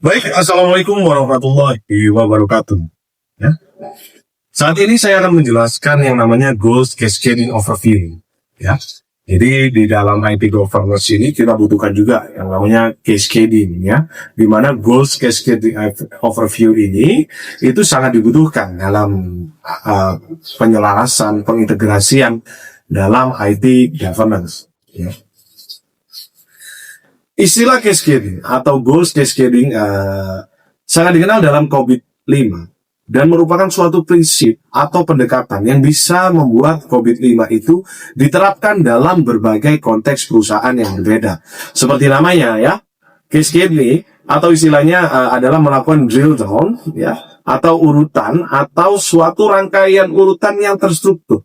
Baik, Assalamualaikum warahmatullahi wabarakatuh. Ya. Saat ini saya akan menjelaskan yang namanya Goals Cascading Overview. Ya. Jadi di dalam IT governance ini kita butuhkan juga yang namanya cascading, ya, di mana Goals Cascading Overview ini itu sangat dibutuhkan dalam penyelarasan, pengintegrasian dalam IT governance. Ya. Istilah cascading atau goals cascading sangat dikenal dalam COVID-5 dan merupakan suatu prinsip atau pendekatan yang bisa membuat COVID-5 itu diterapkan dalam berbagai konteks perusahaan yang berbeda. Seperti namanya, ya, cascading atau istilahnya adalah melakukan drill down, ya, atau urutan atau suatu rangkaian urutan yang terstruktur,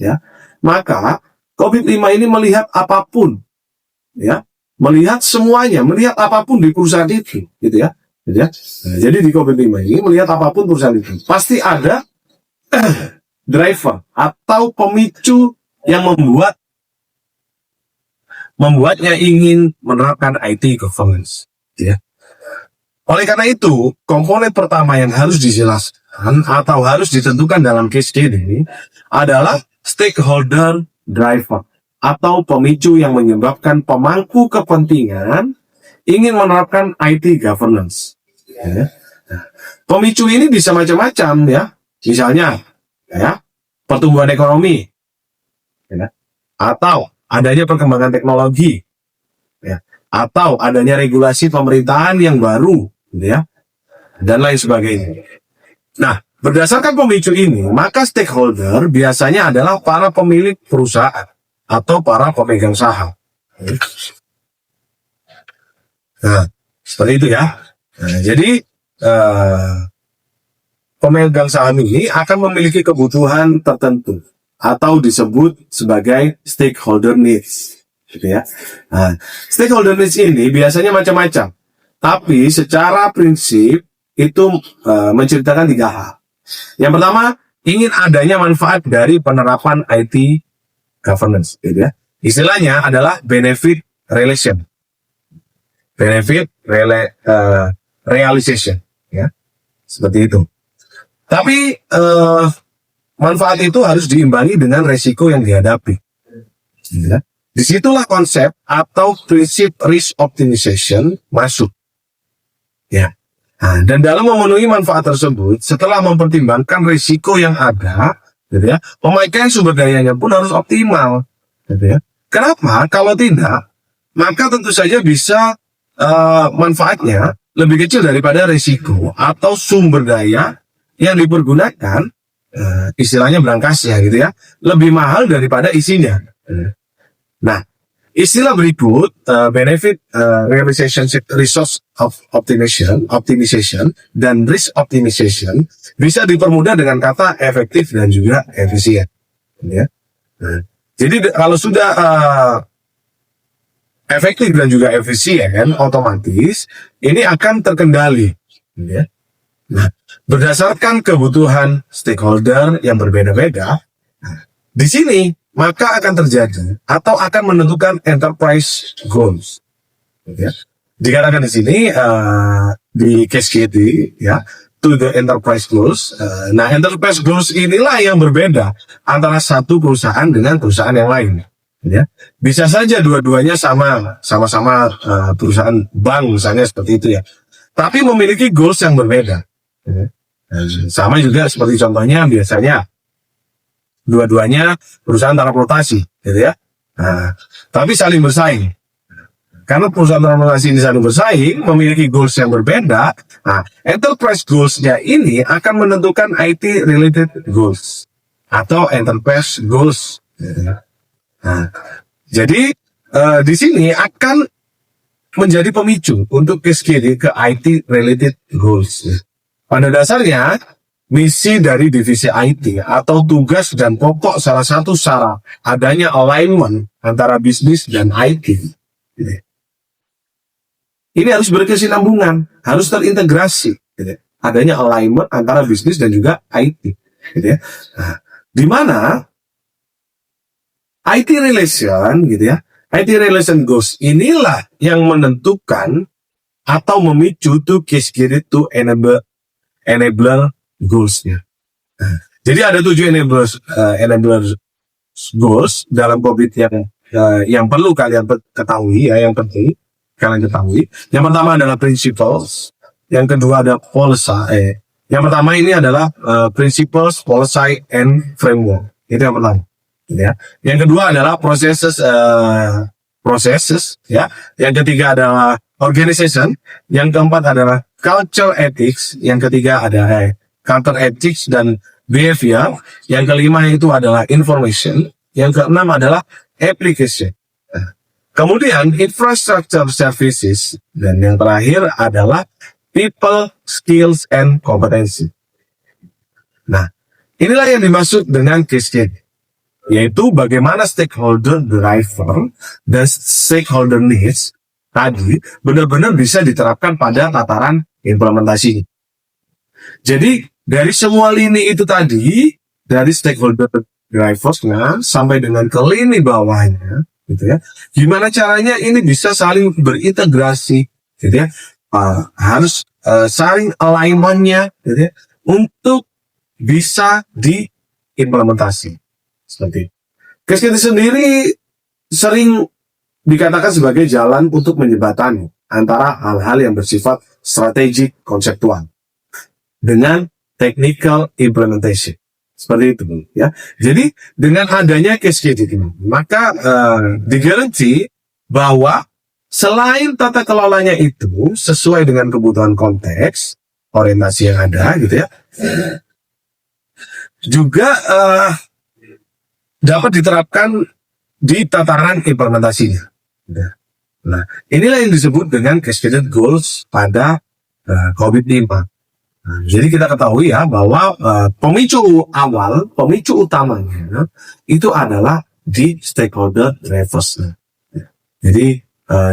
ya. Maka COVID-5 ini melihat apapun, ya, melihat semuanya, melihat apapun di perusahaan itu, gitu ya. Nah, jadi di COVID-5 ini melihat apapun perusahaan itu, pasti ada driver atau pemicu yang membuatnya ingin menerapkan IT governance, ya. Oleh karena itu, komponen pertama yang harus dijelaskan atau harus ditentukan dalam cascading ini adalah stakeholder driver atau pemicu yang menyebabkan pemangku kepentingan ingin menerapkan IT governance. Ya. Nah, pemicu ini bisa macam-macam, ya. Misalnya, ya, pertumbuhan ekonomi, ya, atau adanya perkembangan teknologi, ya, atau adanya regulasi pemerintahan yang baru, ya, dan lain sebagainya. Nah, berdasarkan pemicu ini, maka stakeholder biasanya adalah para pemilik perusahaan atau para pemegang saham. Nah, seperti itu, ya. Nah, jadi pemegang saham ini akan memiliki kebutuhan tertentu atau disebut sebagai stakeholder needs, gitu ya. Nah, stakeholder needs ini biasanya macam-macam, tapi secara prinsip itu menceritakan 3 hal. Yang pertama, ingin adanya manfaat dari penerapan IT governance, gitu ya. Istilahnya adalah benefit relation, benefit realization, ya, seperti itu. Tapi manfaat itu harus diimbangi dengan resiko yang dihadapi, ya. Disitulah konsep atau prinsip risk optimization masuk, ya. Nah, dan dalam memenuhi manfaat tersebut, setelah mempertimbangkan risiko yang ada, gitu ya, pemakaian sumber dayanya pun harus optimal, gitu ya. Kenapa? Kalau tidak, maka tentu saja bisa manfaatnya lebih kecil daripada risiko atau sumber daya yang dipergunakan, istilahnya berangkasnya, gitu ya, lebih mahal daripada isinya. Nah, istilah berikut, benefit realization, resource of optimization, dan risk optimization bisa dipermudah dengan kata efektif dan juga efisien, ya. Nah, jadi kalau sudah efektif dan juga efisien, otomatis ini akan terkendali, ya. Nah, berdasarkan kebutuhan stakeholder yang berbeda-beda, di sini maka akan terjadi atau akan menentukan enterprise goals, ya. Dikatakan di sini di cascade, ya, to the enterprise goals. Nah, enterprise goals inilah yang berbeda antara satu perusahaan dengan perusahaan yang lain, ya. Bisa saja dua-duanya sama-sama perusahaan bank misalnya, seperti itu, ya, tapi memiliki goals yang berbeda, ya. Sama juga seperti contohnya biasanya dua-duanya perusahaan transportasi, gitu ya. Nah, tapi saling bersaing. Karena perusahaan transportasi ini saling bersaing, memiliki goals yang berbeda. Nah, enterprise goals-nya ini akan menentukan IT related goals atau enterprise goals, gitu ya. Nah, jadi di sini akan menjadi pemicu untuk cascade ke IT related goals. Pada dasarnya, misi dari divisi IT atau tugas dan pokok salah satu syarat adanya alignment antara bisnis dan IT. Ini harus berkesinambungan, harus terintegrasi, gitu. Adanya alignment antara bisnis dan juga IT, gitu ya. Nah, di mana IT relation, gitu ya, IT relation goals inilah yang menentukan atau memicu to cascade to enabler goals-nya. Jadi ada 7 enabler goals dalam COVID yang perlu kalian ketahui ya, yang penting kalian ketahui. Yang pertama adalah principles, yang kedua ada policy. Yang pertama ini adalah principles, policy, and framework. Itu yang pertama. Ya. Yang kedua adalah processes, ya. Yang ketiga adalah organization. Yang keempat adalah culture ethics. Yang ketiga ada counter ethics dan behavior. Yang kelima itu adalah information. Yang keenam adalah application. Kemudian infrastructure services, dan yang terakhir adalah people, skills, and competency. Nah, inilah yang dimaksud dengan cascade, yaitu bagaimana stakeholder driver dan stakeholder needs tadi benar-benar bisa diterapkan pada tataran implementasi. Jadi, dari semua lini itu tadi, dari stakeholder driversnya sampai dengan ke lini bawahnya, gitu ya. Gimana caranya ini bisa saling berintegrasi, gitu ya. Harus saling alignment-nya, gitu ya, untuk bisa diimplementasi. Seperti itu. Cascade sendiri sering dikatakan sebagai jalan untuk menjembatani antara hal-hal yang bersifat strategik konseptual dengan technical implementation. Seperti itu, ya. Jadi dengan adanya cascade ini, maka digaransi bahwa selain tata kelolanya itu sesuai dengan kebutuhan konteks orientasi yang ada, gitu ya, juga dapat diterapkan di tataran implementasinya. Nah, inilah yang disebut dengan cascaded goals pada COVID-5. Nah, jadi kita ketahui ya bahwa pemicu utamanya itu adalah di stakeholder drivers. Jadi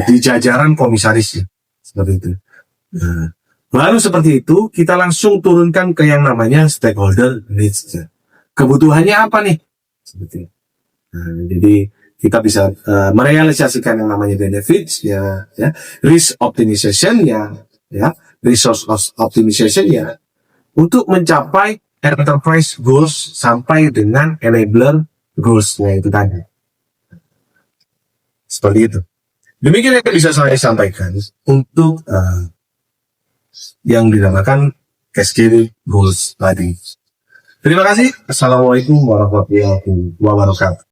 di jajaran komisarisnya, seperti itu. Lalu seperti itu kita langsung turunkan ke yang namanya stakeholder needs. Kebutuhannya apa nih? Seperti itu. Jadi kita bisa merealisasikan yang namanya benefits ya, risk optimization ya, resource optimization ya, untuk mencapai enterprise goals sampai dengan enabler goals-nya itu tadi. Seperti itu. Demikian yang bisa saya sampaikan untuk yang dinamakan cascade goals tadi. Terima kasih. Assalamualaikum warahmatullahi wabarakatuh.